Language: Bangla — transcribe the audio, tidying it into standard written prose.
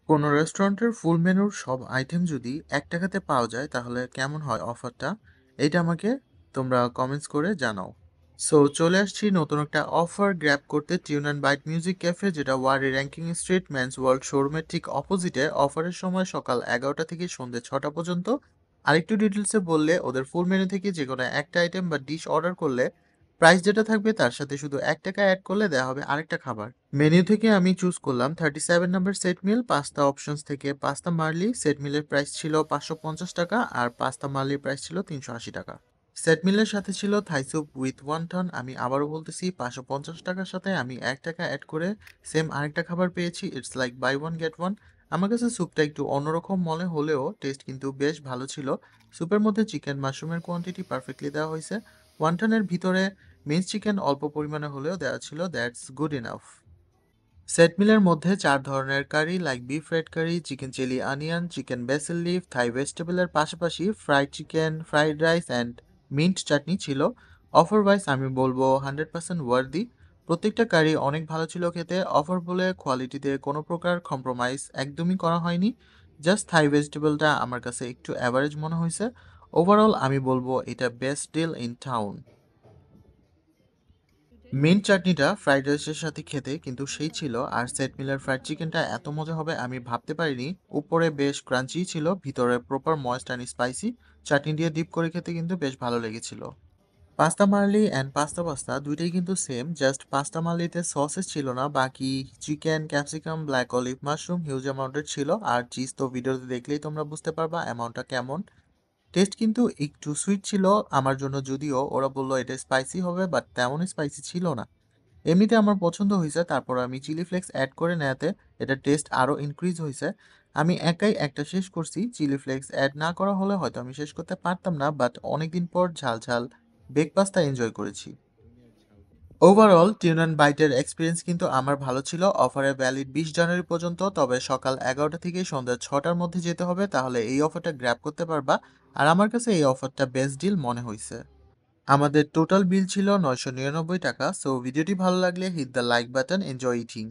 কোনো রেস্টুরেন্টের ফুল মেনুর সব আইটেম যদি ৳১ তে পাওয়া যায় তাহলে কেমন হয় অফারটা? এইটা আমাকে তোমরা কমেন্টস করে জানাও। সো চলে আসছি নতুন একটা অফার গ্র্যাব করতে tune and bite music cafe, যেটা Wari Rankin street men's world শোরুমের ঠিক অপোজিটে। অফারের সময় সকাল 11টা থেকে সন্ধ্যে 6টা পর্যন্ত। আরেকটু ডিটেলসে বললে, ওদের ফুল মেনু থেকে যেকোনো একটা আইটেম বা ডিশ অর্ডার করলে প্রাইস যেটা থাকবে তার সাথে শুধু ৳১ অ্যাড করলে দেওয়া হবে আরেকটা খাবার। মেনু থেকে আমি চুজ করলাম 37 নাম্বার সেট মিল। পাস্তা অপশনস থেকে পাস্তা মার্লি সেট মিলের প্রাইস ছিল ৳550 আর পাস্তা মার্লির প্রাইস ছিল ৳380। সেট মিলের সাথে ছিল থাই স্যুপ উইথ ওয়ান্টন। আমি আবারও বলতেছি, ৳550 সাথে আমি ৳1 অ্যাড করে সেম আরেকটা খাবার পেয়েছি। It's like buy one get one. আমার কাছে স্যুপটা একটু অন্যরকম মনে হলেও টেস্ট কিন্তু বেশ ভালো ছিল। স্যুপের মধ্যে চিকেন মাশরুমের কোয়ান্টিটি পারফেক্টলি দেওয়া হয়েছে। ওয়ান্টনের ভিতরে মিন্স চিকেন অল্প পরিমাণে হলেও দেওয়া ছিল, দ্যাটস গুড ইনাফ। সেট মিলের মধ্যে ৪ ধরনের curry like beef red curry, chicken chilli onion, chicken basil leaf, Thai ভেজিটেবলের পাশাপাশি fried chicken, fried rice and mint chutney ছিল। অফার ওয়াইজ আমি বলবো 100% ওয়ার্দি। প্রত্যেকটা কারি অনেক ভালো ছিল খেতে। অফার বলে কোয়ালিটিতে কোনো প্রকার কম্প্রোমাইজ একদমই করা হয়নি। জাস্ট থাই ভেজিটেবলটা আমার কাছে একটু অ্যাভারেজ মনে হয়েছে। ওভারঅল আমি বলবো এটা best deal in town. Mint চাটনিটা ফ্রাইড রাইসের সাথে খেতে কিন্তু সেই ছিল, আর সেট মিলার ফ্রাইড চিকেনটা এত মজা হবে আমি ভাবতে পারিনি। উপরে বেশ ক্রাঞ্চি ছিল, ভিতরে প্রপার ময়েস্ট অ্যান্ড স্পাইসি। চাটনি দিয়ে ডিপ করে খেতে কিন্তু বেশ ভালো লেগেছিল। Pasta Marley and pasta pasta দুইটাই কিন্তু সেম, জাস্ট পাস্তা মার্লিতে সসেস ছিল না, বাকি chicken, capsicum, black olive, mushroom huge অ্যামাউন্টের ছিল। আর চিজ তো ভিডিওতে দেখলেই তোমরা বুঝতে পারবা অ্যামাউন্টটা কেমন। টেস্ট কিন্তু একটু সুইট ছিল আমার জন্য, যদিও ওরা বলল এটা স্পাইসি হবে, বাট তেমন স্পাইসি ছিল না। এমনিতে আমার পছন্দ হইছে। তারপর আমি চিলি ফ্লেক্স এড করে নেয়াতে এটার টেস্ট আরো ইনক্রিজ হইছে। আমি একাই একটা শেষ করছি। চিলি ফ্লেক্স এড না করা হলে হয়তো আমি শেষ করতে পারতাম না, বাট অনেকদিন পর ঝাল ঝাল বেক পাস্তা এনজয় করেছি। ওভারঅল টিউন অ্যান্ড বাইটের এক্সপিরিয়েন্স কিন্তু আমার ভালো ছিল। অফারে ভ্যালিড 20 জানুয়ারি পর্যন্ত, তবে সকাল 11টা থেকে সন্ধ্যা 6টার মধ্যে যেতে হবে, তাহলে এই অফারটা গ্র্যাব করতে পারবা। আর আমার কাছে এই অফারটা বেস্ট ডিল মনে হইছে। আমাদের টোটাল বিল ছিল ৳999। সো ভিডিওটি ভালো লাগলে hit the like button, enjoy eating.